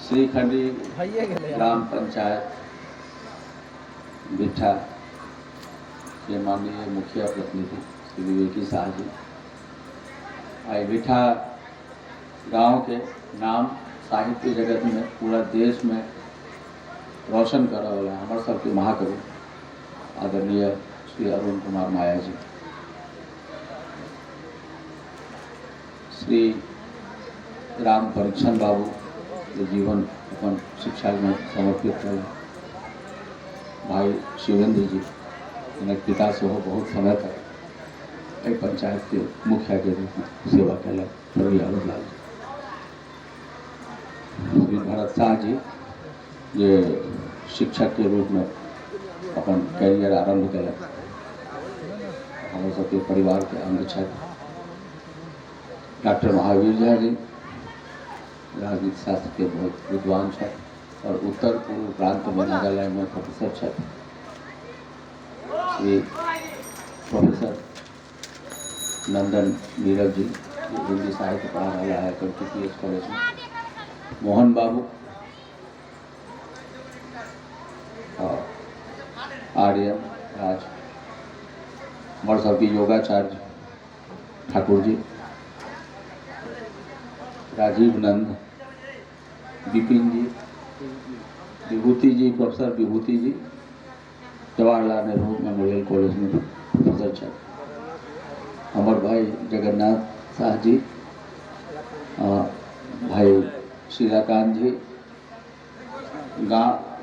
श्रीखंडी ग्राम पंचायत बिठा के माननीय मुखिया प्रतिनिधि श्री विवेकी शाह जी आई बिठा गांव के नाम साहित्य जगत में पूरा देश में रोशन करा वाला हमारे सबके महाकवि आदरणीय श्री अरुण कुमार माया जी, श्री राम परीक्षण बाबू के जीवन अपन शिक्षा में समर्पित कर भाई शिवेंद्र जी जिन्हें पिता से हो बहुत समय तक एक पंचायत के मुखिया के रूप में सेवा कैल रवि लाल जी, श्री भरत शाह जी ये शिक्षक के रूप में अपन कैरियर आरंभ कैल हम सबके परिवार के अंग छथि। डॉक्टर महावीर झा जी राजनीति शास्त्र के बहुत विद्वान है और उत्तर पूर्व प्रांत में नागालैंड में प्रोफेसर है। श्री प्रोफेसर नंदन नीरव जी हिंदी साहित्य पढ़ा रहा है KPS कॉलेज में। मोहन बाबू और आर्यन राज हमारे सबकी योगाचार्य ठाकुर जी, राजीव नंद, विपिन जी, विभूति जी, प्रोफेसर विभूति जी जवाहरलाल नेहरू मेमोरियल कॉलेज में प्रोफेसर है। हमारे भाई जगन्नाथ शाह जी, भाई श्रीकांत जी,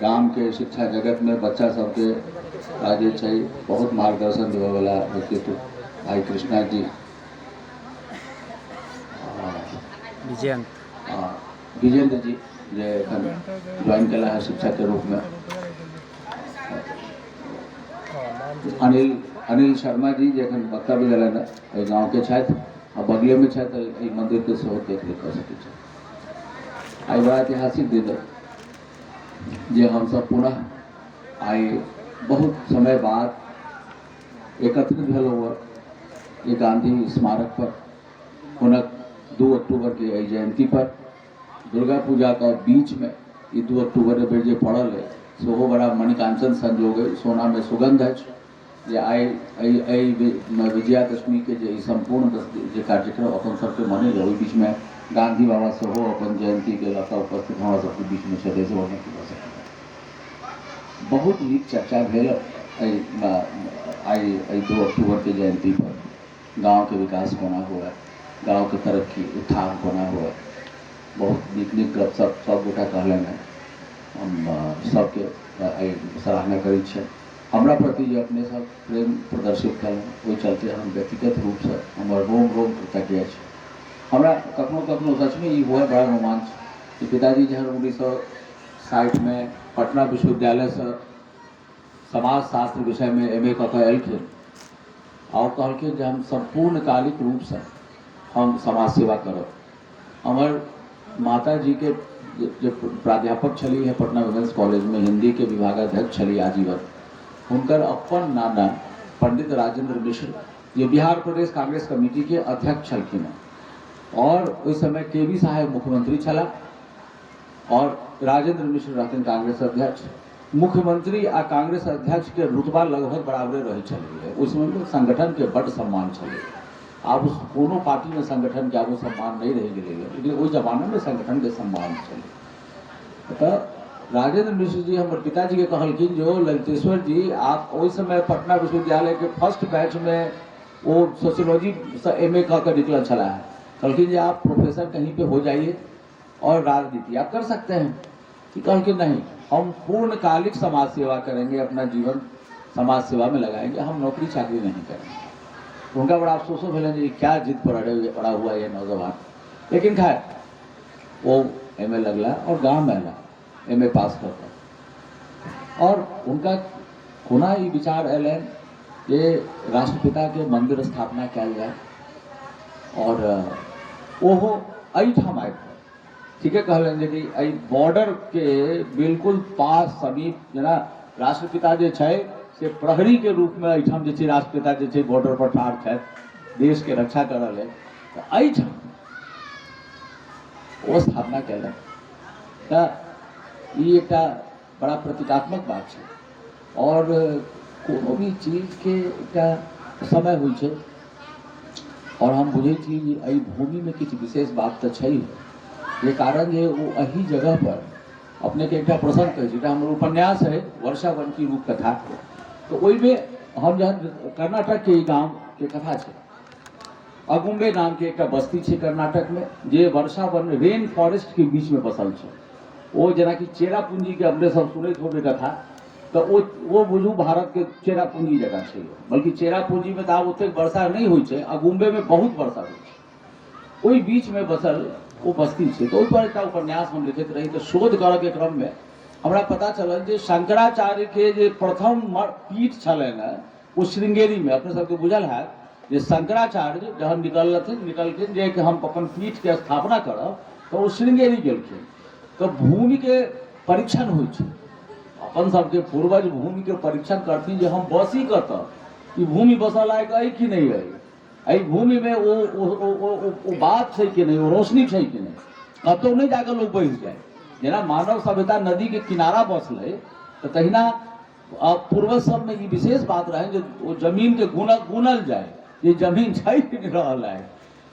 गांव के शिक्षा जगत में बच्चा सबके आगे चाहिए बहुत मार्गदर्शन देवे वाला व्यक्तित्व भाई कृष्णा जी, विजेंद्र जी जे ज्वाइन कला है शिक्षक के रूप में। अनिल शर्मा जी जखन वक्तव्य दिलन गाँव के छथि और बगले में छथि मंदिर के सेहो देख रेख कर सकते। आई बड़ा ऐतिहासिक दिन जे हम सब पुनः आई बहुत समय बाद एकत्रित भेल हुआ ये गांधी स्मारक पर पुनः 2 अक्टूबर के जयंती पर दुर्गा पूजा का बीच में ये 2 अक्टूबर बेर जे पड़ल है सेहो बड़ा मणिकांचन संयोग है, सोना में सुगंध है जे आई विजयादशमी के जे संपूर्ण जे कार्यक्रम अपन सबके मने ओहि बीच में गांधी बाबा सेहो अपन जयंती के लता उपस्थित हमारा सबके बीच में छथि से वर्णन की जा सकता। बहुत नीक चर्चा भेल आई 2 अक्टूबर के जयंती पर गाँव के विकास कोना हुआ, गाँव के तरक्की उत्थान कोना हुआ, बहुत नीक गपशप सब गोटा कहलन है। हम सबके सराहना करै छियै। हमरा प्रति जे अपने सब प्रेम प्रदर्शित कल ओहि चलते हम व्यक्तिगत रूप से हमर रोम कृतज्ञ अछि। हमरा कखनो सच में ये हुआ बड़ा रोमांच कि पिताजी जहन 1960 में पटना विश्वविद्यालय से समाज शास्त्र विषय में MA कऽ के एलखिन और कहलखिन जे हम संपूर्णकालिक रूप से हम समाज सेवा करब। हमर माता जी के जो प्राध्यापक छली है पटना वुमेन्स कॉलेज में हिंदी के विभागाध्यक्ष छली आजीवन, हुनकर अपन नाना पंडित राजेंद्र मिश्र ये बिहार प्रदेश कांग्रेस कमेटी के अध्यक्ष छलखिन और उस समय KV साहेब मुख्यमंत्री छला और राजेंद्र मिश्र रहथिन कांग्रेस अध्यक्ष। मुख्यमंत्री आ कांग्रेस अध्यक्ष के रुतबा लगभग बराबरे रही छलै। उस समय में संगठन के बड़ सम्मान छलै। अब उस कोनो पार्टी में संगठन के आगू सम्मान नहीं रह गए, लेकिन उस जमाना में संगठन के सम्मान चले। तो राजेंद्र मिश्र जी हमारे पिताजी के कहलखिन जो ललितेश्वर जी आप उस समय पटना विश्वविद्यालय के फर्स्ट बैच में वो सोशियोलॉजी से MA कर निकल चला है, कहलखिन जो आप प्रोफेसर कहीं पे हो जाइए और राजनीति आप कर सकते हैं। कि कहलखिन नहीं, हम पूर्णकालिक समाज सेवा करेंगे, अपना जीवन समाज सेवा में लगाएंगे, हम नौकरी चाकरी नहीं करेंगे। उनका बड़ा अफसोस भेल जी क्या जिद पर पड़ा हुआ ये नौजवान, लेकिन खैर वो MA लगला और गाँव में आला MA पास करता और उनका कोना ये विचार एलन ये राष्ट्रपिता के मंदिर स्थापना कल जाए और ओहो अठाम आबि ठीक है कहलन कि बॉर्डर के बिल्कुल पास समीप जेना राष्ट्रपिता जे छै से प्रहरी के रूप में अठाम जे छै राष्ट्रपिता जे छै बॉर्डर पर ठाढ़ छथि, देश के रक्षा करल है। तो अठाम वो स्थापना कैलन तो ये एक बड़ा प्रतीकात्मक बात है। और कोनो भी चीज के एक समय हुई है और हम बुझे थी कि एहि भूमि में किसी विशेष बात तो है ये कारण जे वो अही जगह पर अपने के एक प्रसंग कहे हमारे उपन्यास है वर्षा वन की रूप कथा। तो वही में हम जहन कर्नाटक के गांव के कथा है अगुम्बे नाम के एक बस्ती है कर्नाटक में जे वर्षा वन रेन फॉरेस्ट के बीच में बसल है। वो जना कि चेरापूंजी के अपने सब सुनते हो कथा तो वो बुझू भारत के चेरापूंजी जगह है। बल्कि चेरापूंजी में तो आब ओते वर्षा नहीं हुई है, अगुम्बे में बहुत वर्षा हुई वही बीच में बसल वो बस्ती है। तो पर एक उपन्यास हम लिखित रही तो शोध करे के क्रम में हमरा पता चलल जे शंकराचार्य के जे प्रथम पीठ छलन वो श्रृंगेरी में अपने सबके बुझल है जे शंकराचार्य जहन निकलखिन जे कि हम अपन पीठ के स्थापना करब तो वो श्रृंगेरी गेलखिन। तो भूमि के परीक्षण हो अपन सबके पूर्वज भूमि के परीक्षण करथिन जे हम बसी कत भूमि बसा लायक है कि नहीं है, एहि भूमि में वो बात है कि नहीं, वो रोशनी है कि नहीं, कतौ नहीं जाकर लोग बैस जाए। जेना मानव सभ्यता नदी के किनारा बसले तो तहिना पूर्वज सब में ये विशेष बात रहे जो वो जमीन के गुनल जाए ये जमीन है कि नहीं रहल है।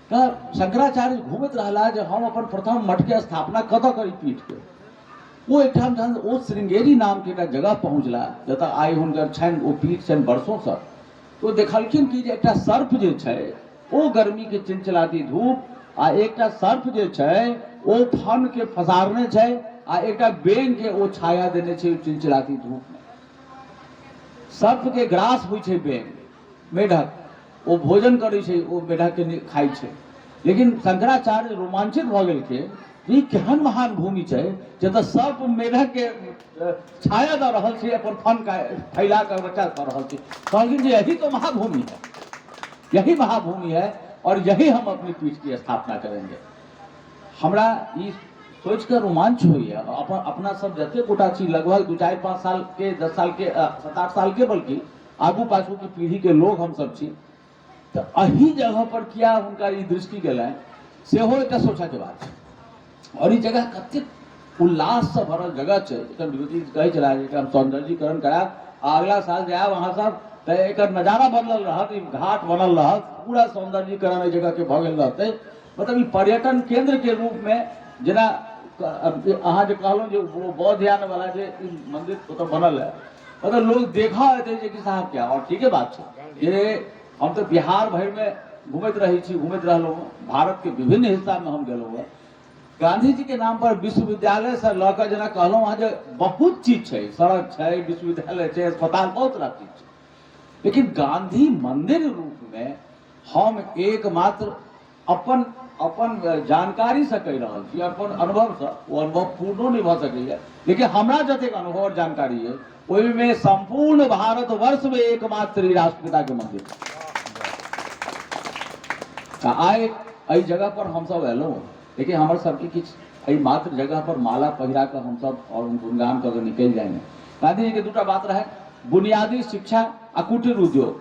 तो शंकराचार्य घूमत रहला जे हम अपन प्रथम मठ के स्थापना कत करी पीठ के। वो एक जहन वो श्रृंगेरी नाम के एक जगह पहुँचला जतऽ आइ हुनकर छनि वो पीठ छनि वर्षों से। तो देखलखिन कि एक सर्प जे छै वो गर्मी के चिलचिलाती धूप आ एक सर्प जे छै वो फन के फसारने छै आ एक बेंग के वो छाया देने छै चिलचिलाती धूप में। सर्प के ग्रास हुई छै बेंग मेढक वो भोजन करे छै वो मेढक के खाई छै। लेकिन शंकराचार्य रोमांचित भ गेलखिन ई केहन महान भूमि है जतऽ सर्प मेढक के छाया दऽ रहल छै अपन फन का फैला कर बच्चा कर रहल छै। कहलखिन जे यही तो महाभूमि है, यही महाभूमि है और यही हम अपनी पीठ की स्थापना करेंगे। हमरा ई सोच कर रोमांच हुई है। अपना सब जते गोटा छी लगभग 2, 4, 5 साल के 10 साल के 7, 8 साल के बल्कि आगू पाछू की पीढ़ी के लोग हम सब छी। तो अही जगह पर किया हुनका ई दृष्टि गेलै सेहो एक सोचा के बात है। और ये जगह कते उल्लास से भरल जगह है विरोधी कहे चला हम सौंदर्यीकरण करा अगला साल जाए वहाँ सब तो एक नजारा बनल रहत घाट बनल रहत पूरा सौंदर्यीकरण जगह के भ गेल रहते। मतलब पर्यटन केंद्र के रूप में जना अहाँ जो कहलौं जो वो बौद्ध ध्यान वाला जो मंदिर तो बनल है मतलब लोग देखा है कि साहब क्या और ठीक है बात है। ये हम तो बिहार भर में घूमत रहलौं भारत के विभिन्न हिस्सा में हम गेलौं है। गांधी जी के नाम पर विश्वविद्यालय से लकर जना कहलौं वहाँ जो बहुत चीज है सड़क है विश्वविद्यालय है अस्पताल बहुत सारा चीज है। लेकिन गांधी मंदिर रूप में हम एकमात्र अपन जानकारी से कह रहा छी अपन अनुभव से वो अनुभव पूर्ण नहीं भ सकैया। लेकिन हमरा जतेक अनुभव और जानकारी है वही में संपूर्ण भारत वर्ष में एकमात्र राष्ट्रपिता के मंदिर आए एहि जगह पर हम सब एलौं। लेकिन हमारे सबके किछ मात्र जगह पर माला पहिरा कर हम सब और गुणगान कर निकल जाएंगे। गांधी जी के दूटा बात रहे बुनियादी शिक्षा आ कुटीर उद्योग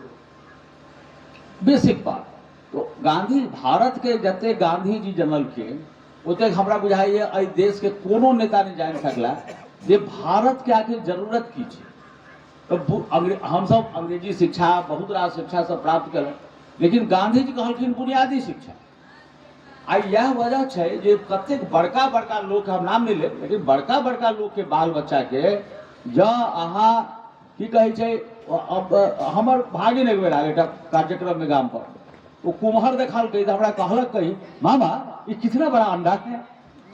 बेसिक बात। तो गांधी भारत के जते गांधी जी जनलखिन ओते हमरा बुझाइए एहि देश के कोनो नेता नहीं जान सकला जे भारत के आखिर जरूरत की छै। तो हम सब अंग्रेजी शिक्षा बहुत रास शिक्षा सब प्राप्त करें लेकिन गांधी जी कहलखिन बुनियादी शिक्षा। आ यह वजह है जे कतेक बड़का बड़का लोग हम नाम नहीं ले लेकिन बड़का बड़का लोग के बाल बच्चा के जँ अहाँ की कहे छै अब हमर भागिन एक बेर आयल एकटा कार्यक्रम में गाम पर वो कुम्हर देखल कही हमरा कहलक कही मामा ये कितना बड़ा अंडा है।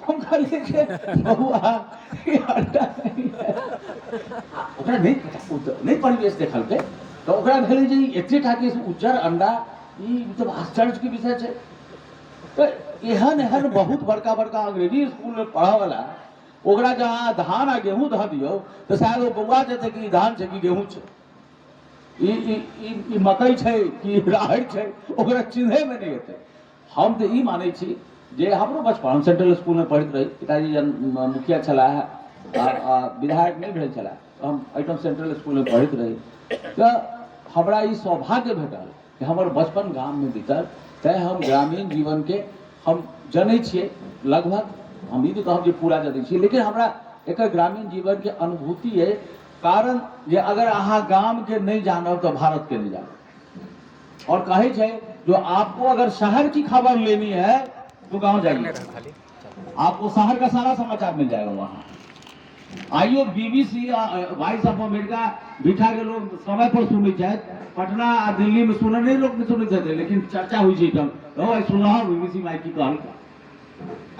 हम कहलिए कि बउआ ये अंडा नहीं है। ओकरा नहीं परिवेश देखल के तो ओकरा भेलै जे एते टा के उज्जर अंडा ई मतलब आश्चर्य के विषय है। तो एहन बहुत बड़का बड़का अंग्रेजी स्कूल में पढ़ा वाला ओकरा जहाँ धान आ गेहूँ धऽ दियौ तो शायद वो बउआ जेतै कि धान छै कि गेहूँ छै ई मकई छै कि राहड़ छै ओकरा चिन्हे में नहीं हेतै। हम तो ई मानै छी जे हमरो बचपन हम सेंट्रल स्कूल में पढ़ैत रही पिताजी मुखिया छला विधायक नहीं भेल छला हम एहिठाम सेंट्रल स्कूल में पढ़ैत रही। तो हमरा ई सौभाग्य भेटल कि हमर बचपन गाम में बीतल तैं हम ग्रामीण जीवन के हम जनै छियै लगभग हम ई तो कहब जे पूरा जनै छी, लेकिन हमरा एकर ग्रामीण जीवन के अनुभूति है। कारण जे अगर अहाँ गाम के नहीं जानब तो भारत के नहीं जानब। और कहे छे जो आपको अगर शहर की खबर लेनी है तो गांव जाइए, आपको शहर का सारा समाचार मिल जाएगा वहां। आइयो बीबीसी वॉइस ऑफ अमेरिका बिठा के लोग समय पर सुनी जाए, पटना आ दिल्ली में सुने नहीं लोग सुनी थे, लेकिन चर्चा हुई थी तब सुन रहा बीबीसी माइक की कहल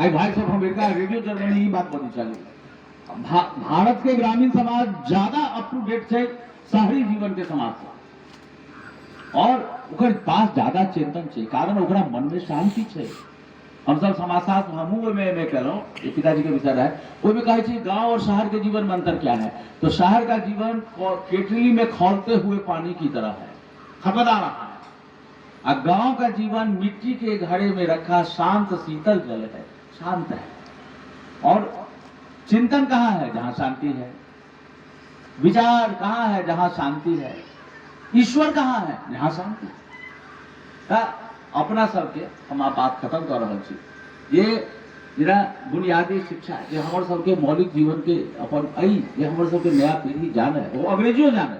आई voice of America radio Germany बात बनी चली। भारत के ग्रामीण समाज ज्यादा अप टू डेट है शहरी जीवन के समाज से, और ओकर पास ज्यादा चिंतन है, कारण ओकरा मन में शांति है। हम सब समाजशास्त्र हमू में कह रहा हूँ, पिताजी के विषय है, वो में कहे गांव और शहर के जीवन में अंतर क्या है। तो शहर का जीवन केटली में खौलते हुए पानी की तरह है, खपदा रहा है, और गांव का जीवन मिट्टी के घड़े में रखा शांत शीतल जल है, शांत है। और चिंतन कहाँ है? जहां शांति है। विचार कहाँ है? जहां शांति है। ईश्वर कहाँ है? जहां शांति है। अपना सबके हम आप बात खत्म कर रहे छी, ये जरा बुनियादी शिक्षा जे हमर सबके मौलिक जीवन के अपन ये हमर सबके नया पीढ़ी जाने, वो अंग्रेजियों जाने,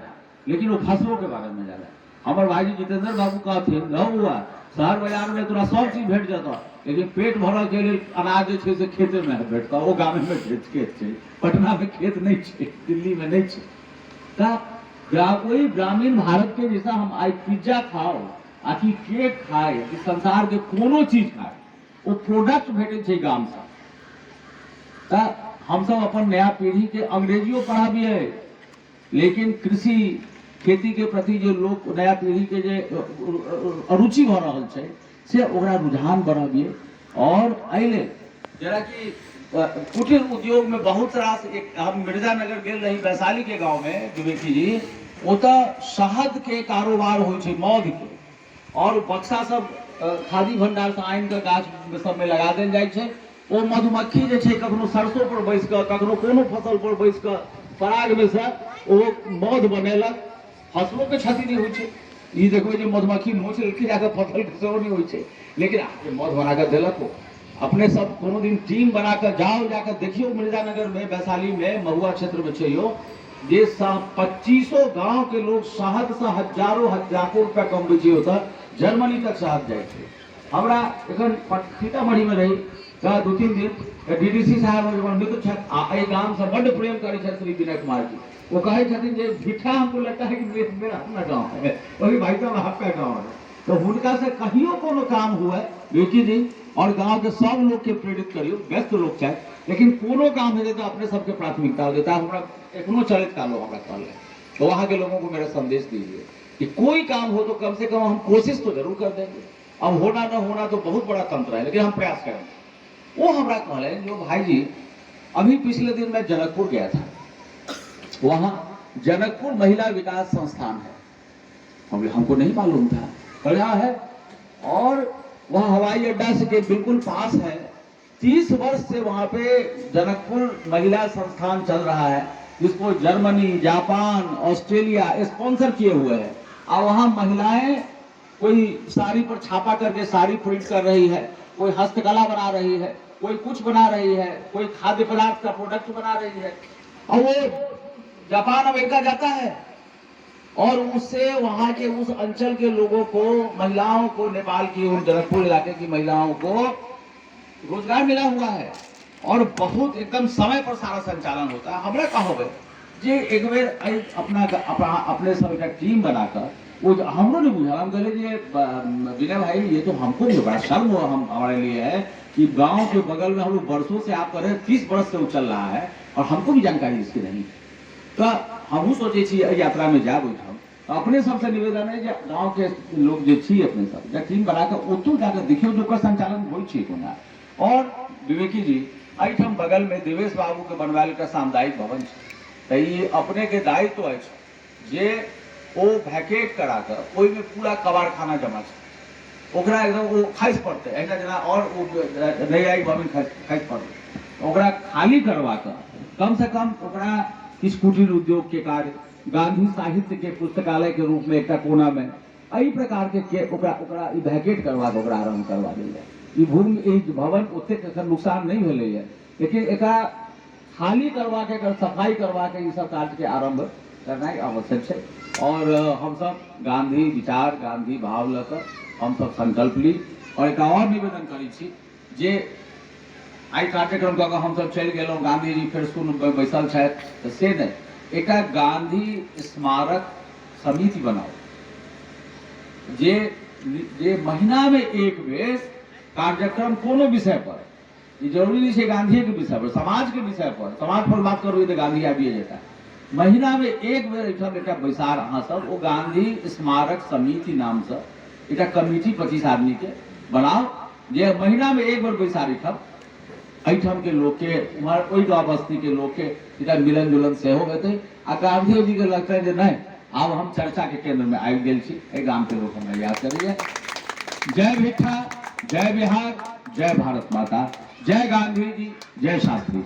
लेकिन वो फसलों के बारे में जाने। हमारे भाईजी जितेंद्र बाबू कहते हुआ शहर बाजार में तोरा सब चीज भेट जाता, लेकिन पेट भरल के लिए अनाज जो से खेते में भेटता, वो गाँव में खेत है, पटना में खेत नहीं है, दिल्ली में नहीं है। वही ग्रामीण भारत के जैसा हम आज पिज्जा खाओ आकि केक खाए कि संसार के कोनो चीज खाए, वो प्रोडक्ट भेटे छे गाम से। हम सब अपन नया पीढ़ी के अंग्रेजियों पढ़ाबिए, लेकिन कृषि खेती के प्रति जो लोग नया पीढ़ी के जो अरुचि भ रहल छे से ओकरा रुझान बढ़ाबिए। और अइले जरा कि कुटीर उद्योग में बहुत रास, एक हम मिर्जानगर गेल रही वैशाली के गांव में विवेकी जी, ओता शहद के कारोबार हो छे, मौध के, और बक्सा सब खादी भंडार से आइन के गाछ सब में लगा देल जाय छे। ओ मधुमक्खी जे छे कखनो सरसों पर बैस के, कखनो कोनो फसल पर बैस के पराग में से ओ मौध बनेलक, फसलों के क्षति नहीं होय छे। ई देखो जे मधुमक्खी नोच लेके जाके फसल के सेहो नहीं होय छे, लेकिन मौध बना के देलक। हो अपने सब कोनो दिन टीम बना कर जाओ, जाकर देखियो मिर्जानगर में, वैशाली में, महुआ क्षेत्र में छे यो, जे 2500 गांव के लोग शहद से हजारों रुपया कम बेचे होता, जर्मनी तक शहद जाए थे। हमरा एखन सीतामढ़ी में रही 2-3 दिन डीडीसी साहब गांव से बड़ प्रेम करे श्री विनय कुमार जी, वो कहे जे भिठा हमको लगता है कि मेरा अपना गाँव है, वही भाई साहब आपका गाँव है। तो उनका से कहियो कोनो काम हुआ बेटी जी, और गांव के सब लोग के प्रेरित करियो, व्यस्त लोग चाहे, लेकिन कोनो काम है तो अपने सबके प्राथमिकता देता है। हमरा एखनो चलित कालो हमरा कहल है, तो वहाँ के लोगों को मेरा संदेश दीजिए कि कोई काम हो तो कम से कम हम कोशिश तो जरूर कर देंगे। अब होना न होना तो बहुत बड़ा तंत्र है, लेकिन हम प्रयास करेंगे। वो हमरा कहल है जो भाई जी, अभी पिछले दिन मैं जनकपुर गया था, वहाँ जनकपुर महिला विकास संस्थान है, हमको नहीं मालूम था, बढ़िया है। और वहाँ हवाई अड्डा से के बिल्कुल पास है। 30 वर्ष से वहाँ पे जनकपुर महिला संस्थान चल रहा है, जिसको जर्मनी, जापान, ऑस्ट्रेलिया स्पॉन्सर किए हुए हैं। और वहाँ महिलाएं कोई साड़ी पर छापा करके साड़ी प्रिंट कर रही है, कोई हस्तकला बना रही है, कोई कुछ बना रही है, कोई खाद्य पदार्थ का प्रोडक्ट बना रही है, और वो जापान अमेरिका जाता है, और उससे वहां के उस अंचल के लोगों को, महिलाओं को, नेपाल की उन जनकपुर इलाके की महिलाओं को रोजगार मिला हुआ है, और बहुत एकदम समय पर सारा संचालन होता है। हमरा कहो जे एक बेर अपने सब एक टीम बनाकर, वो हमरो नहीं बुझा, हम कहले जे विनय भाई ये तो हमको भी बड़ा शर्म हुआ हम हमारे लिए है कि गांव के बगल में हम लोग वर्षों से आप कर रहे हैं, 30 वर्ष से वो चल रहा है, और हमको भी जानकारी इसकी नहीं। तो हम सोचे छी यात्रा में जाब हम अपने सबसे निवेदन है जे गांव के लोग जे छी अपने सब टीम बनाकर ओतू जाकर देखियो जो संचालन होई छी कोना। और विवेकी जी एहिठाम बगल में देवेश बाबू के बनवायल का सामुदायिक भवन छै, तो ये अपने के दायित्व है जे ओ वैकेट करा कर ओई में पूरा कबाड़ खाना जमा छै, ओकरा एकदम वो खाइस पड़ते ऐसा जना, और वो नई आई भवन खाइस पड़ते, ओकरा खाली करवा कर कम से कम ओकरा किस कुटीर उद्योग के कार्य, गांधी साहित्य के पुस्तकालय के रूप में एक कोना में एहि प्रकार के ओकरा वैकेट करवा के ओकरा आरंभ करवा दिल जाए। ई भूमि ई भवन ओते नुकसान नहीं भेलै है, लेकिन एकरा खाली करवा के एकर सफाई करवा के ई सब कार्य के आरंभ करनाइ आवश्यक है। और हम सब गांधी विचार गांधी भाव लऽ हम सब संकल्प ली और एक और निवेदन करै छी जे आई कार्यक्रम कऽ हम सब चलि गेलहुँ, गांधी जी फेर सुन बैसल छथि, तऽ से नहि, एक गांधी स्मारक समिति बनाओ जे महीना में एक बेर कार्यक्रम कोनो विषय पर, ये जरूरी नहीं है गांधी के विषय पर, समाज के विषय पर, समाज पर बात करू तो गांधी आबिए जेता। महीना में एक बेर एक बैसार अहाँ सब वो गांधी स्मारक समिति नाम से एक कमिटी 25 आदमी के बनाओ, जे महीना में एक बेर बैसार एहिठाम के लोग के उम्हर ओहि गाँव बस्ती के लोग के मिलन जुलन से हेतै आ गांधी जी के लगता है नहीं अब हम चर्चा के केंद्र में आबि गेल छी, एहि गाम के लोग हमरा याद करैया। जय भिट्ठा, जय बिहार, जय भारत माता, जय गांधी जी, जय शास्त्री।